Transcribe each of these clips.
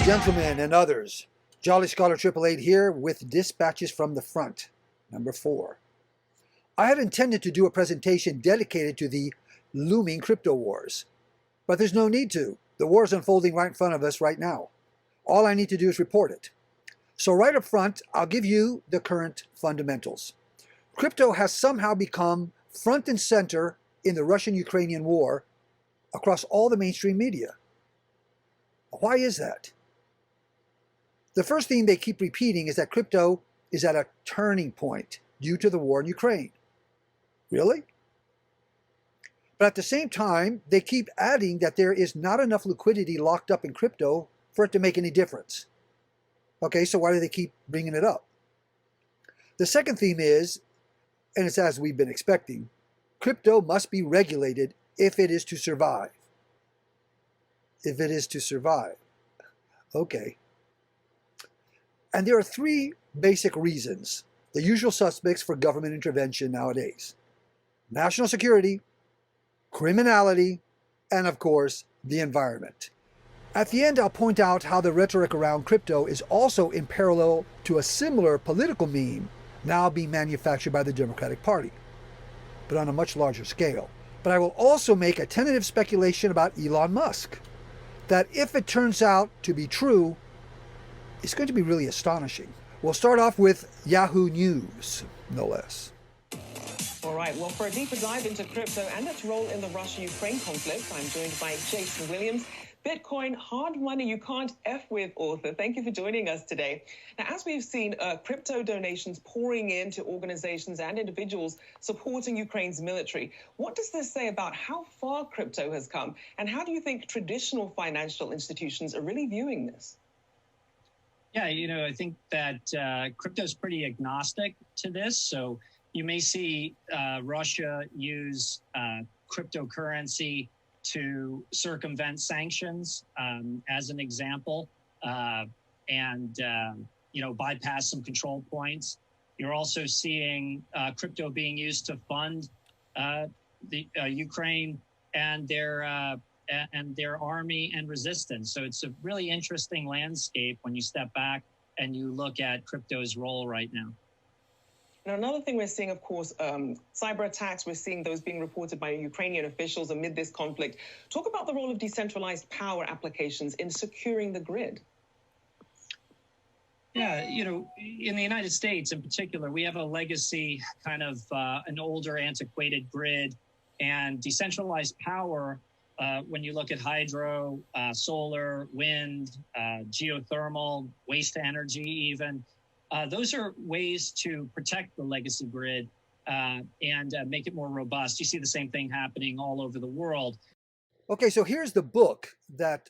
gentlemen, and others. Jolly Scholar 888 here with dispatches from the front. Number 4. I had intended to do a presentation dedicated to the looming crypto wars, but there's no need to. The war is unfolding right in front of us right now. All I need to do is report it. So right up front, I'll give you the current fundamentals. Crypto has somehow become front and center in the Russian-Ukrainian war across all the mainstream media. Why is that? The first thing they keep repeating is that crypto is at a turning point due to the war in Ukraine. Really? But at the same time, they keep adding that there is not enough liquidity locked up in crypto for it to make any difference. Okay, so why do they keep bringing it up? The second theme is, and it's as we've been expecting, crypto must be regulated if it is to survive. If it is to survive. Okay. And there are 3 basic reasons, the usual suspects for government intervention nowadays: national security, criminality, and of course, the environment. At the end, I'll point out how the rhetoric around crypto is also in parallel to a similar political meme now being manufactured by the Democratic Party, but on a much larger scale. But I will also make a tentative speculation about Elon Musk, that if it turns out to be true, it's going to be really astonishing. We'll start off with Yahoo News, no less. All right, well, for a deeper dive into crypto and its role in the Russia-Ukraine conflict, I'm joined by Jason Williams, Bitcoin Hard Money You Can't F With author. Thank you for joining us today. Now, as we've seen, crypto donations pouring into organizations and individuals supporting Ukraine's military. What does this say about how far crypto has come? And how do you think traditional financial institutions are really viewing this? Yeah, I think that crypto is pretty agnostic to this. So you may see Russia use cryptocurrency to circumvent sanctions, as an example, and bypass some control points. You're also seeing crypto being used to fund the Ukraine and their army and resistance. So it's a really interesting landscape when you step back and you look at crypto's role right now. Now, another thing we're seeing, of course, cyber attacks. We're seeing those being reported by Ukrainian officials amid this conflict. Talk about the role of decentralized power applications in securing the grid. Yeah, in the United States in particular, we have a legacy, kind of an older, antiquated grid, and decentralized power. When you look at hydro, solar, wind, geothermal, waste energy even, those are ways to protect the legacy grid and make it more robust. You see the same thing happening all over the world. Okay, so here's the book that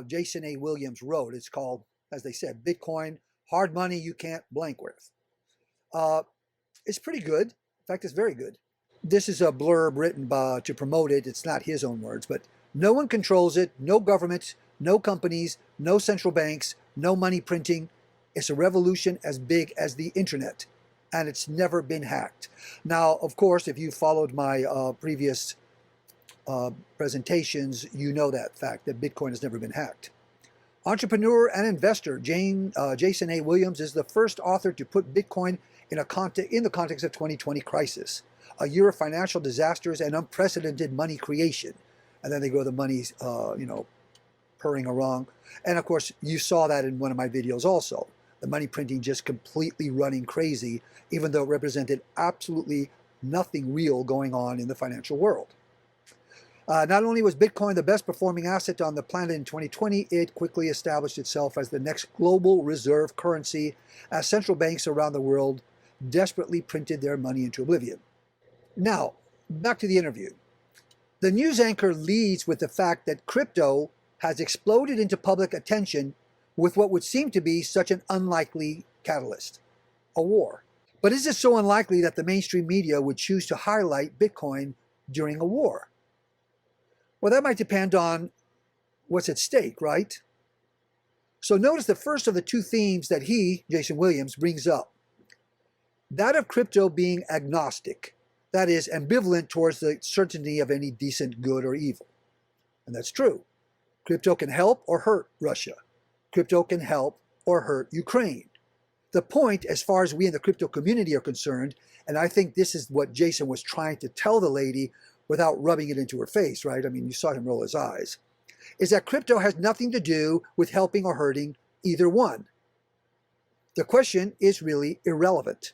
Jason A. Williams wrote. It's called, as they said, Bitcoin, Hard Money You Can't Blank With. It's pretty good. In fact, it's very good. This is a blurb written to promote it. It's not his own words, but no one controls it, no government, no companies, no central banks, no money printing. It's a revolution as big as the internet, and it's never been hacked. Now, of course, if you followed my previous presentations, you know that fact, that Bitcoin has never been hacked. Entrepreneur and investor Jason A. Williams is the first author to put Bitcoin in the context of 2020 crisis, a year of financial disasters and unprecedented money creation. And then they go the money's, purring along. And of course, you saw that in one of my videos also. The money printing just completely running crazy, even though it represented absolutely nothing real going on in the financial world. Not only was Bitcoin the best performing asset on the planet in 2020, it quickly established itself as the next global reserve currency as central banks around the world desperately printed their money into oblivion. Now, back to the interview. The news anchor leads with the fact that crypto has exploded into public attention with what would seem to be such an unlikely catalyst, a war. But is it so unlikely that the mainstream media would choose to highlight Bitcoin during a war? Well, that might depend on what's at stake, right? So notice the first of the 2 themes that he, Jason Williams, brings up. That of crypto being agnostic, that is, ambivalent towards the certainty of any decent good or evil. And that's true. Crypto can help or hurt Russia. crypto can help or hurt Ukraine. The point, as far as we in the crypto community are concerned, and I think this is what Jason was trying to tell the lady without rubbing it into her face, right? I mean, you saw him roll his eyes, is that crypto has nothing to do with helping or hurting either one. The question is really irrelevant.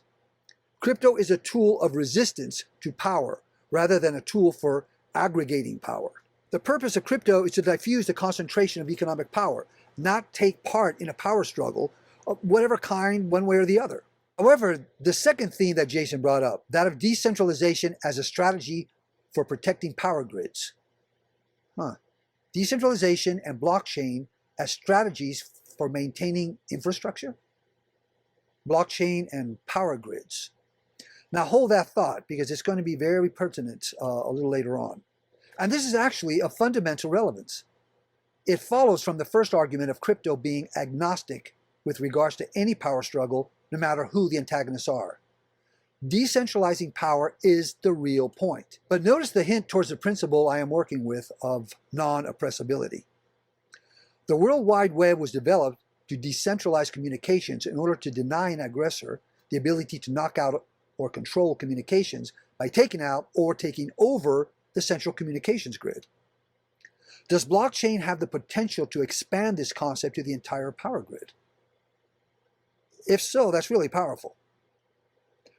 Crypto is a tool of resistance to power rather than a tool for aggregating power. The purpose of crypto is to diffuse the concentration of economic power, not take part in a power struggle of whatever kind, one way or the other. However, the second theme that Jason brought up, that of decentralization as a strategy for protecting power grids. Decentralization and blockchain as strategies for maintaining infrastructure? Blockchain and power grids. Now hold that thought, because it's going to be very pertinent a little later on. And this is actually of fundamental relevance. It follows from the first argument of crypto being agnostic with regards to any power struggle, no matter who the antagonists are. Decentralizing power is the real point. But notice the hint towards the principle I am working with of non-oppressibility. The World Wide Web was developed to decentralize communications in order to deny an aggressor the ability to knock out or control communications by taking out or taking over the central communications grid. Does blockchain have the potential to expand this concept to the entire power grid? If so, that's really powerful.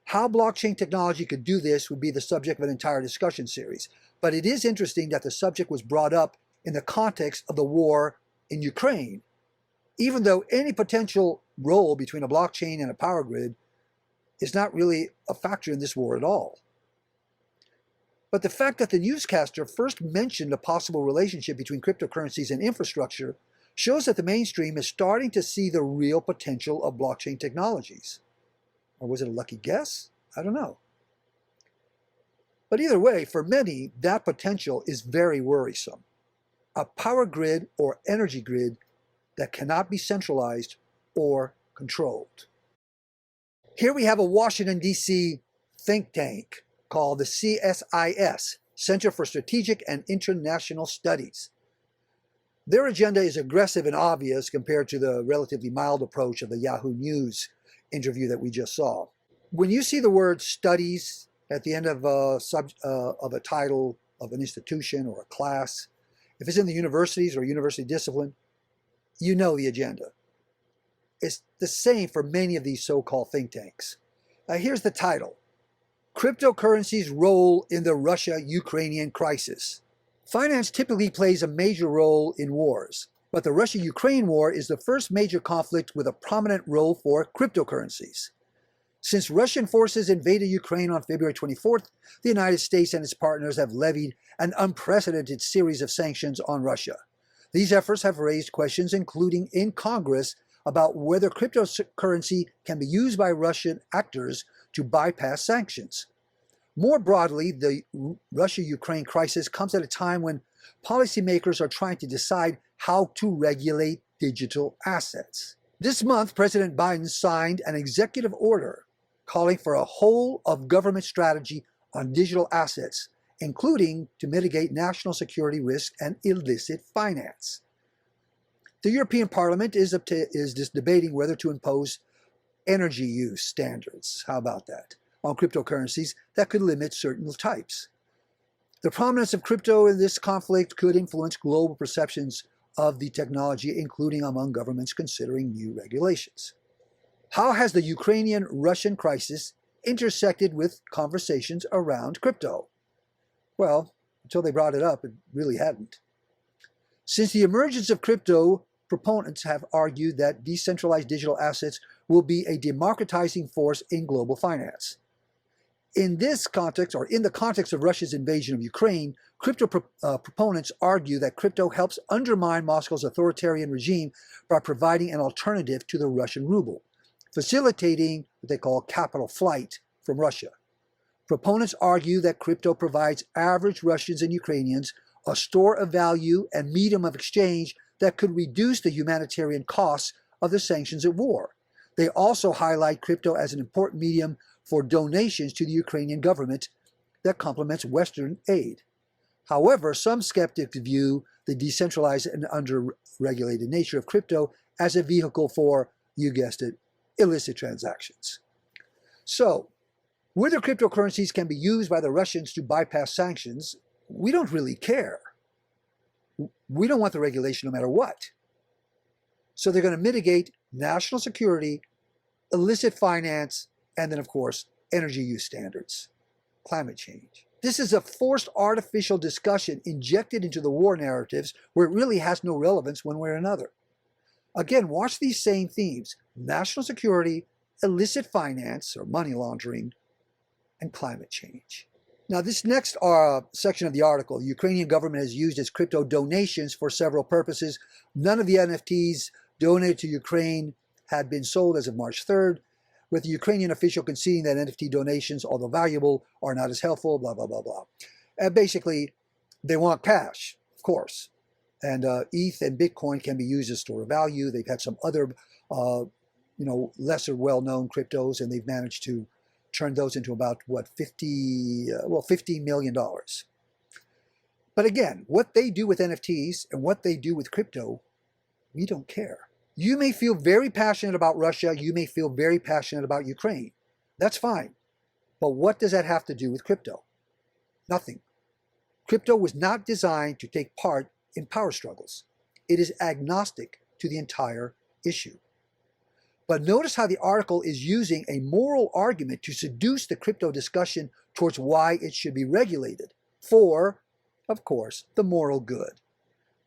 How blockchain technology could do this would be the subject of an entire discussion series, but it is interesting that the subject was brought up in the context of the war in Ukraine, even though any potential role between a blockchain and a power grid is not really a factor in this war at all. But the fact that the newscaster first mentioned a possible relationship between cryptocurrencies and infrastructure shows that the mainstream is starting to see the real potential of blockchain technologies. Or was it a lucky guess? I don't know. But either way, for many, that potential is very worrisome. A power grid or energy grid that cannot be centralized or controlled. Here we have a Washington, D.C. think tank called the CSIS, Center for Strategic and International Studies. Their agenda is aggressive and obvious compared to the relatively mild approach of the Yahoo News interview that we just saw. When you see the word studies at the end of a title of an institution or a class, if it's in the universities or university discipline, you know the agenda. It's the same for many of these so-called think tanks. Here's the title: Cryptocurrency's Role in the Russia-Ukrainian Crisis. Finance typically plays a major role in wars, but the Russia-Ukraine war is the first major conflict with a prominent role for cryptocurrencies. Since Russian forces invaded Ukraine on February 24th, the United States and its partners have levied an unprecedented series of sanctions on Russia. These efforts have raised questions, including in Congress, about whether cryptocurrency can be used by Russian actors to bypass sanctions. More broadly, the Russia-Ukraine crisis comes at a time when policymakers are trying to decide how to regulate digital assets. This month, President Biden signed an executive order calling for a whole-of-government strategy on digital assets, including to mitigate national security risk and illicit finance. The European Parliament is debating whether to impose energy use standards, how about that, on cryptocurrencies that could limit certain types. The prominence of crypto in this conflict could influence global perceptions of the technology, including among governments considering new regulations. How has the Ukrainian-Russian crisis intersected with conversations around crypto? Well, until they brought it up, it really hadn't. Since the emergence of crypto, proponents have argued that decentralized digital assets will be a democratizing force in global finance. In this context, or in the context of Russia's invasion of Ukraine, crypto proponents argue that crypto helps undermine Moscow's authoritarian regime by providing an alternative to the Russian ruble, facilitating what they call capital flight from Russia. Proponents argue that crypto provides average Russians and Ukrainians a store of value and medium of exchange that could reduce the humanitarian costs of the sanctions at war. They also highlight crypto as an important medium for donations to the Ukrainian government that complements Western aid. However, some skeptics view the decentralized and under-regulated nature of crypto as a vehicle for, you guessed it, illicit transactions. So, whether cryptocurrencies can be used by the Russians to bypass sanctions, we don't really care. We don't want the regulation no matter what. So they're going to mitigate national security, illicit finance, and then, of course, energy use standards, climate change. This is a forced artificial discussion injected into the war narratives where it really has no relevance one way or another. Again, watch these same themes: national security, illicit finance or money laundering, and climate change. Now, this next section of the article, the Ukrainian government has used its crypto donations for several purposes. None of the NFTs donated to Ukraine had been sold as of March 3rd, with the Ukrainian official conceding that NFT donations, although valuable, are not as helpful, blah, blah, blah, blah. And basically, they want cash, of course. And ETH and Bitcoin can be used as store of value. They've had some other, lesser well-known cryptos, and they've managed to turn those into about, $15 million. But again, what they do with NFTs and what they do with crypto, we don't care. You may feel very passionate about Russia. You may feel very passionate about Ukraine. That's fine. But what does that have to do with crypto? Nothing. Crypto was not designed to take part in power struggles. It is agnostic to the entire issue. But notice how the article is using a moral argument to seduce the crypto discussion towards why it should be regulated for, of course, the moral good,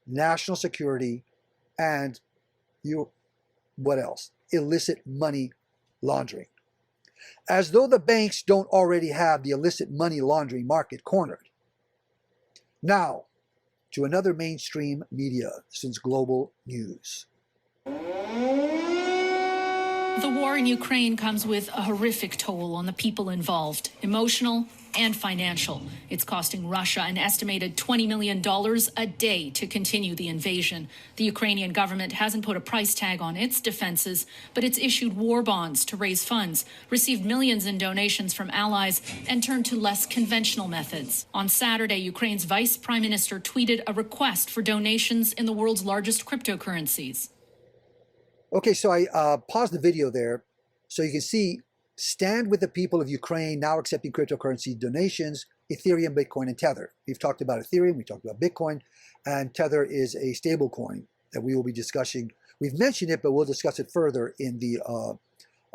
national security, and what else? Illicit money laundering. As though the banks don't already have the illicit money laundering market cornered. Now, to another mainstream media since global news. The war in Ukraine comes with a horrific toll on the people involved, emotional and financial. It's costing Russia an estimated $20 million a day to continue the invasion. The Ukrainian government hasn't put a price tag on its defenses, but it's issued war bonds to raise funds, received millions in donations from allies, and turned to less conventional methods. On Saturday, Ukraine's vice prime minister tweeted a request for donations in the world's largest cryptocurrencies. Okay, so I paused the video there so you can see Stand with the people of Ukraine now accepting cryptocurrency donations, Ethereum, Bitcoin, and Tether. We've talked about Ethereum, we talked about Bitcoin, and Tether is a stable coin that we will be discussing. We've mentioned it, but we'll discuss it further in the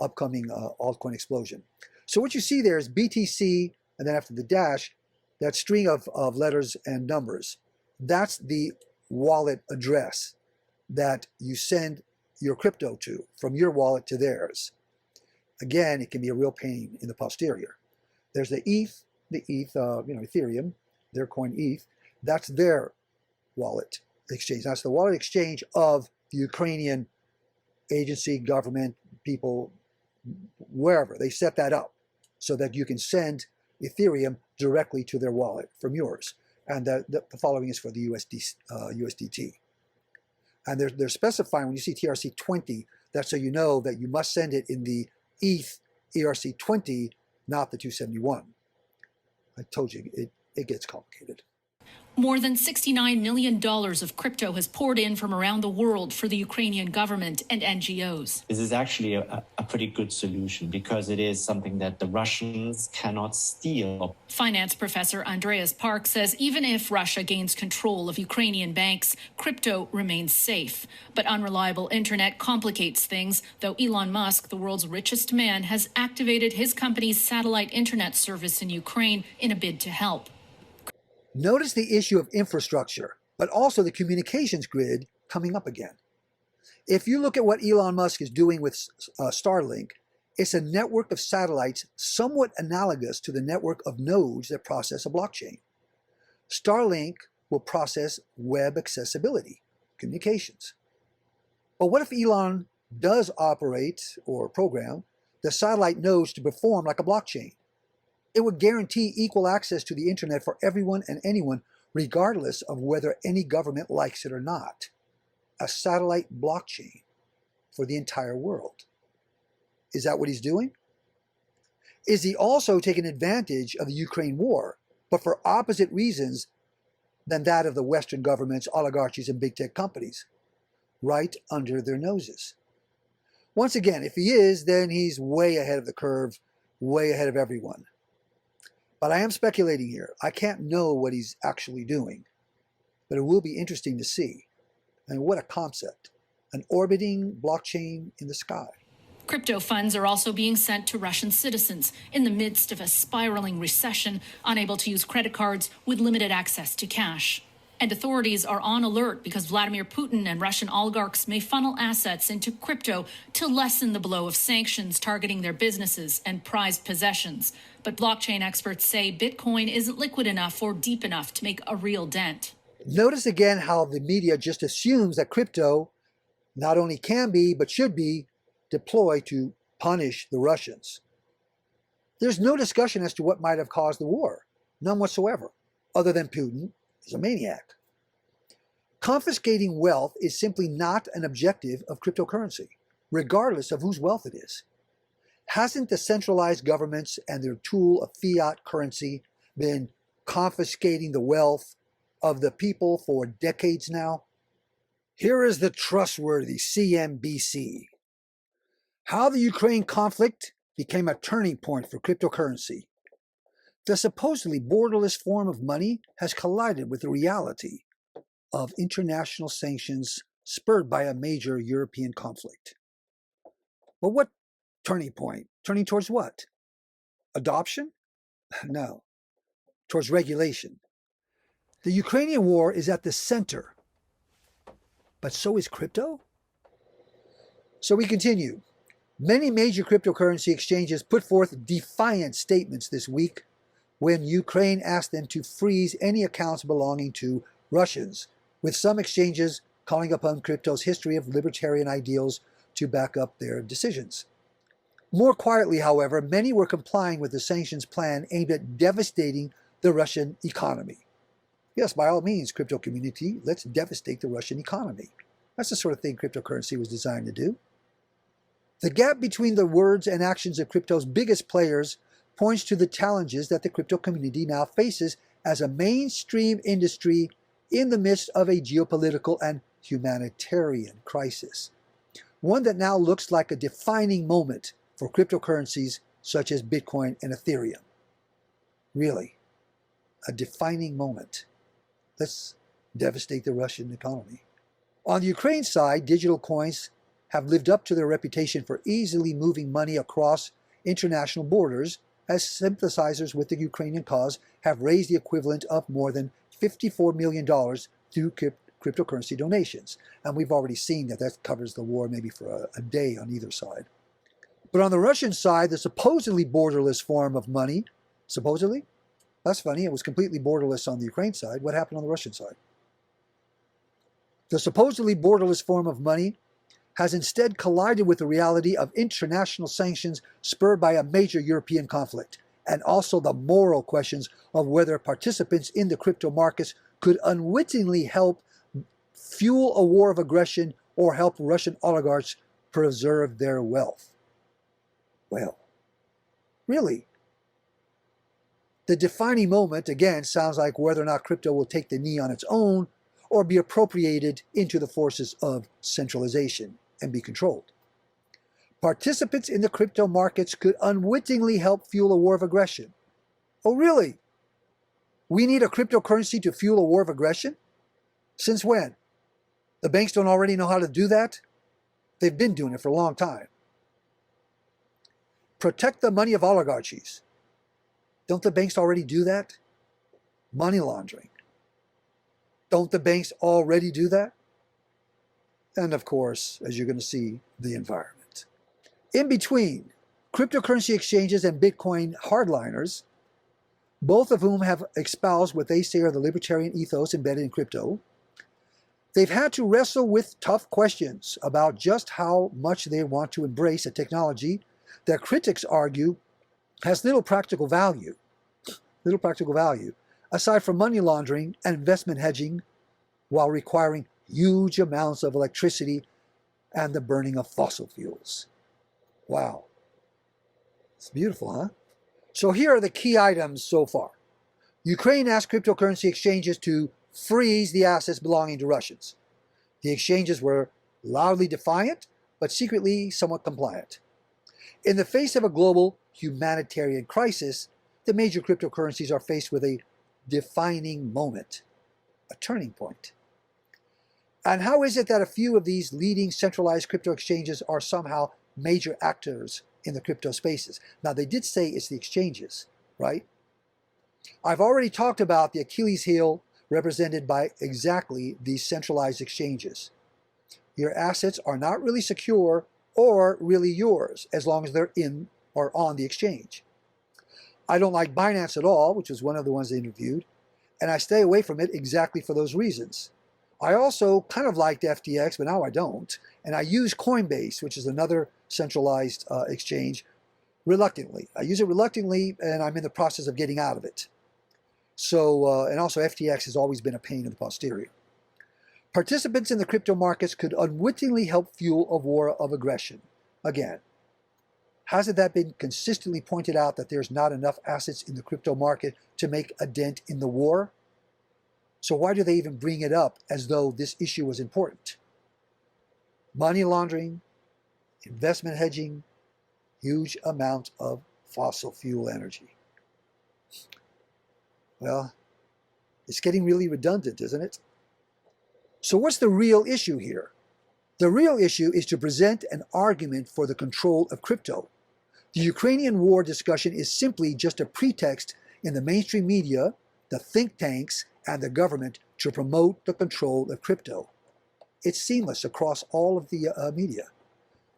upcoming altcoin explosion. So what you see there is BTC, and then after the dash, that string of letters and numbers. That's the wallet address that you send your crypto to, from your wallet to theirs. Again, it can be a real pain in the posterior. There's the ETH, Ethereum, their coin ETH. That's their wallet exchange. That's the wallet exchange of the Ukrainian agency, government, people, wherever. They set that up so that you can send Ethereum directly to their wallet from yours. And the following is for the USDT. And they're specifying, when you see TRC20, that's so you know that you must send it in the ETH ERC20, not the 271. I told you, it gets complicated. More than $69 million of crypto has poured in from around the world for the Ukrainian government and NGOs. This is actually a pretty good solution because it is something that the Russians cannot steal. Finance professor Andreas Park says even if Russia gains control of Ukrainian banks, crypto remains safe. But unreliable internet complicates things, though Elon Musk, the world's richest man, has activated his company's satellite internet service in Ukraine in a bid to help. Notice the issue of infrastructure, but also the communications grid coming up again. If you look at what Elon Musk is doing with Starlink, it's a network of satellites somewhat analogous to the network of nodes that process a blockchain. Starlink will process web accessibility, communications. But what if Elon does operate or program the satellite nodes to perform like a blockchain? It would guarantee equal access to the internet for everyone and anyone, regardless of whether any government likes it or not. A satellite blockchain for the entire world. Is that what he's doing? Is he also taking advantage of the Ukraine war, but for opposite reasons than that of the Western governments, oligarchies, and big tech companies? right under their noses. Once again, if he is, then he's way ahead of the curve, way ahead of everyone. But I am speculating here. I can't know what he's actually doing, but it will be interesting to see. And what a concept. An orbiting blockchain in the sky. Crypto funds are also being sent to Russian citizens in the midst of a spiraling recession, unable to use credit cards with limited access to cash. And authorities are on alert because Vladimir Putin and Russian oligarchs may funnel assets into crypto to lessen the blow of sanctions targeting their businesses and prized possessions. But blockchain experts say Bitcoin isn't liquid enough or deep enough to make a real dent. Notice again how the media just assumes that crypto not only can be, but should be, deployed to punish the Russians. There's no discussion as to what might have caused the war. None whatsoever, other than Putin is a maniac. Confiscating wealth is simply not an objective of cryptocurrency, regardless of whose wealth it is. Hasn't the centralized governments and their tool of fiat currency been confiscating the wealth of the people for decades now? Here is the trustworthy CNBC. How the Ukraine conflict became a turning point for cryptocurrency. The supposedly borderless form of money has collided with the reality of international sanctions spurred by a major European conflict. Well, what turning point? Turning towards what? Adoption? No. Towards regulation. The Ukrainian war is at the center, but so is crypto? So we continue. Many major cryptocurrency exchanges put forth defiant statements this week when Ukraine asked them to freeze any accounts belonging to Russians, with some exchanges calling upon crypto's history of libertarian ideals to back up their decisions. More quietly, however, many were complying with the sanctions plan aimed at devastating the Russian economy. Yes, by all means, crypto community, let's devastate the Russian economy. That's the sort of thing cryptocurrency was designed to do. The gap between the words and actions of crypto's biggest players points to the challenges that the crypto community now faces as a mainstream industry in the midst of a geopolitical and humanitarian crisis. One that now looks like a defining moment for cryptocurrencies such as Bitcoin and Ethereum. Really, a defining moment. Let's devastate the Russian economy. On the Ukraine side, digital coins have lived up to their reputation for easily moving money across international borders, as sympathizers with the Ukrainian cause have raised the equivalent of more than $54 million through cryptocurrency donations. And we've already seen that that covers the war maybe for a day on either side. But on the Russian side, the supposedly borderless form of money, supposedly? That's funny, it was completely borderless on the Ukraine side. What happened on the Russian side? The supposedly borderless form of money has instead collided with the reality of international sanctions spurred by a major European conflict, and also the moral questions of whether participants in the crypto markets could unwittingly help fuel a war of aggression or help Russian oligarchs preserve their wealth. Well, really? The defining moment, again, sounds like whether or not crypto will take the knee on its own or be appropriated into the forces of centralization and be controlled. Participants in the crypto markets could unwittingly help fuel a war of aggression. Oh, really? We need a cryptocurrency to fuel a war of aggression? Since when? The banks don't already know how to do that? They've been doing it for a long time. Protect the money of oligarchies. Don't the banks already do that? Money laundering. Don't the banks already do that? And of course, as you're going to see, the environment. In between, cryptocurrency exchanges and Bitcoin hardliners, both of whom have espoused what they say are the libertarian ethos embedded in crypto, they've had to wrestle with tough questions about just how much they want to embrace a technology that critics argue has little practical value, aside from money laundering and investment hedging, while requiring huge amounts of electricity and the burning of fossil fuels. Wow. It's beautiful, huh? So here are the key items so far. Ukraine asked cryptocurrency exchanges to freeze the assets belonging to Russians. The exchanges were loudly defiant, but secretly somewhat compliant. In the face of a global humanitarian crisis, the major cryptocurrencies are faced with a defining moment, a turning point. And how is it that a few of these leading centralized crypto exchanges are somehow major actors in the crypto spaces? Now, they did say it's the exchanges, right? I've already talked about the Achilles heel represented by exactly these centralized exchanges. Your assets are not really secure or really yours as long as they're in or on the exchange. I don't like Binance at all, which was one of the ones they interviewed, and I stay away from it exactly for those reasons. I also kind of liked FTX, but now I don't, and I use Coinbase, which is another centralized exchange, reluctantly. I use it reluctantly, and I'm in the process of getting out of it. So, and also FTX has always been a pain in the posterior. Participants in the crypto markets could unwittingly help fuel a war of aggression. Again, hasn't that been consistently pointed out that there's not enough assets in the crypto market to make a dent in the war? So why do they even bring it up as though this issue was important? Money laundering, investment hedging, huge amount of fossil fuel energy. Well, it's getting really redundant, isn't it? So what's the real issue here? The real issue is to present an argument for the control of crypto. The Ukrainian war discussion is simply just a pretext in the mainstream media, the think tanks, and the government to promote the control of crypto. It's seamless across all of the media.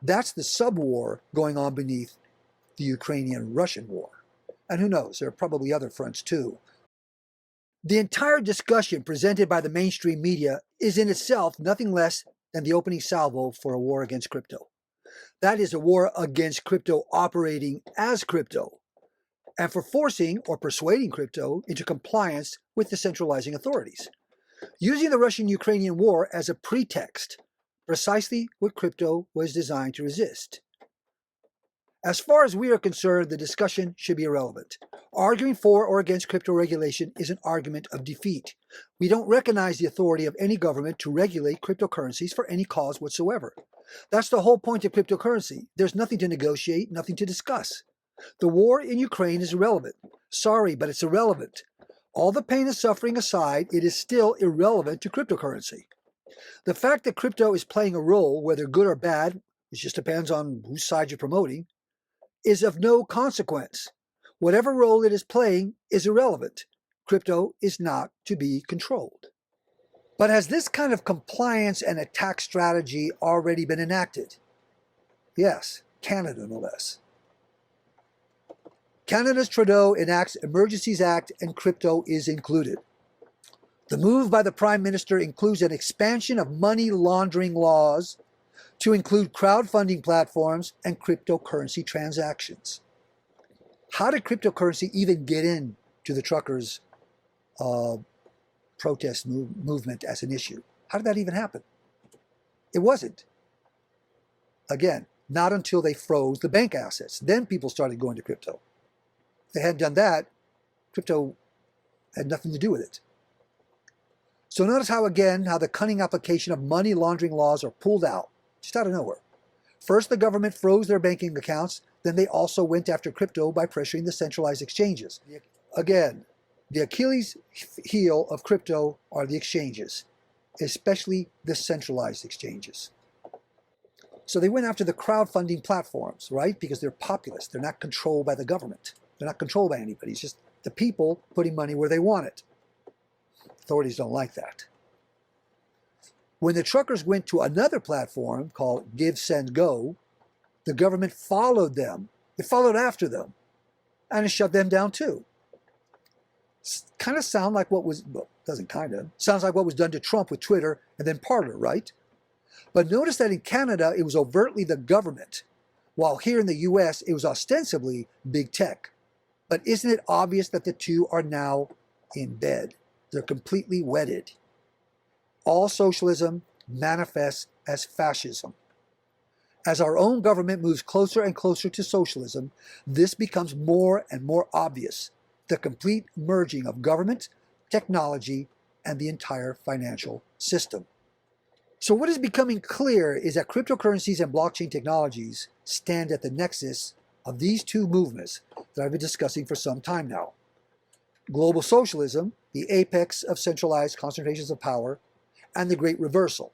That's the sub-war going on beneath the Ukrainian-Russian war. And who knows, there are probably other fronts too. The entire discussion presented by the mainstream media is in itself nothing less than the opening salvo for a war against crypto. That is a war against crypto operating as crypto, and for forcing or persuading crypto into compliance with the centralizing authorities, using the Russian-Ukrainian war as a pretext, precisely what crypto was designed to resist. As far as we are concerned, the discussion should be irrelevant. Arguing for or against crypto regulation is an argument of defeat. We don't recognize the authority of any government to regulate cryptocurrencies for any cause whatsoever. That's the whole point of cryptocurrency. There's nothing to negotiate, nothing to discuss. The war in Ukraine is irrelevant. Sorry, but it's irrelevant. All the pain and suffering aside, it is still irrelevant to cryptocurrency. The fact that crypto is playing a role, whether good or bad, it just depends on whose side you're promoting, is of no consequence. Whatever role it is playing is irrelevant. Crypto is not to be controlled. But has this kind of compliance and attack strategy already been enacted? Yes, Canada no less. Canada's Trudeau enacts Emergencies Act and crypto is included. The move by the Prime Minister includes an expansion of money laundering laws to include crowdfunding platforms and cryptocurrency transactions. How did cryptocurrency even get into the truckers' protest movement as an issue? How did that even happen? It wasn't. Again, not until they froze the bank assets. Then people started going to crypto. If they hadn't done that, crypto had nothing to do with it. So notice how the cunning application of money laundering laws are pulled out, just out of nowhere. First, the government froze their banking accounts. Then they also went after crypto by pressuring the centralized exchanges. Again, the Achilles heel of crypto are the exchanges, especially the centralized exchanges. So they went after the crowdfunding platforms, right? Because they're populist. They're not controlled by the government. They're not controlled by anybody. It's just the people putting money where they want it. Authorities don't like that. When the truckers went to another platform called Give, Send, Go, the government followed them. It followed after them. And it shut them down too. Kind of sound like what was, well, doesn't kind of, sounds like what was done to Trump with Twitter and then Parler, right? But notice that in Canada, it was overtly the government, while here in the US, it was ostensibly big tech. But isn't it obvious that the two are now in bed? They're completely wedded. All socialism manifests as fascism. As our own government moves closer and closer to socialism, this becomes more and more obvious. The complete merging of government, technology, and the entire financial system. So what is becoming clear is that cryptocurrencies and blockchain technologies stand at the nexus of these two movements that I've been discussing for some time now. Global socialism, the apex of centralized concentrations of power, and the Great Reversal,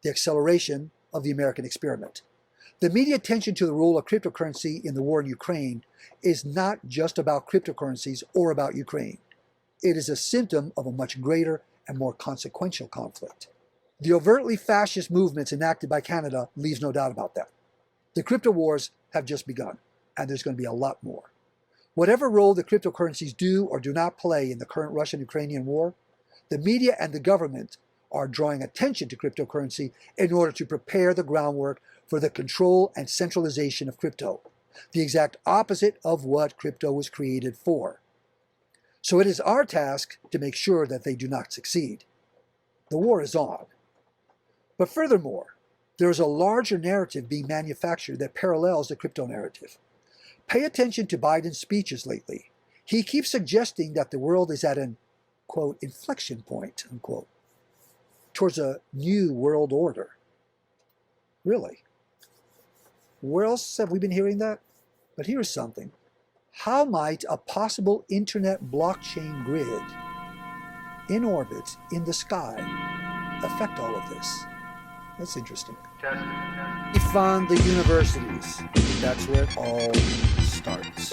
the acceleration of the American experiment. The media attention to the role of cryptocurrency in the war in Ukraine is not just about cryptocurrencies or about Ukraine. It is a symptom of a much greater and more consequential conflict. The overtly fascist movements enacted by Canada leaves no doubt about that. The crypto wars have just begun, and there's going to be a lot more. Whatever role the cryptocurrencies do or do not play in the current Russian-Ukrainian war, the media and the government are drawing attention to cryptocurrency in order to prepare the groundwork for the control and centralization of crypto, the exact opposite of what crypto was created for. So it is our task to make sure that they do not succeed. The war is on. But furthermore, there is a larger narrative being manufactured that parallels the crypto narrative. Pay attention to Biden's speeches lately. He keeps suggesting that the world is at an, quote, inflection point, unquote, towards a new world order. Really? Where else have we been hearing that? But here's something. How might a possible internet blockchain grid in orbit in the sky affect all of this? That's interesting. We found the universities. That's where it all starts.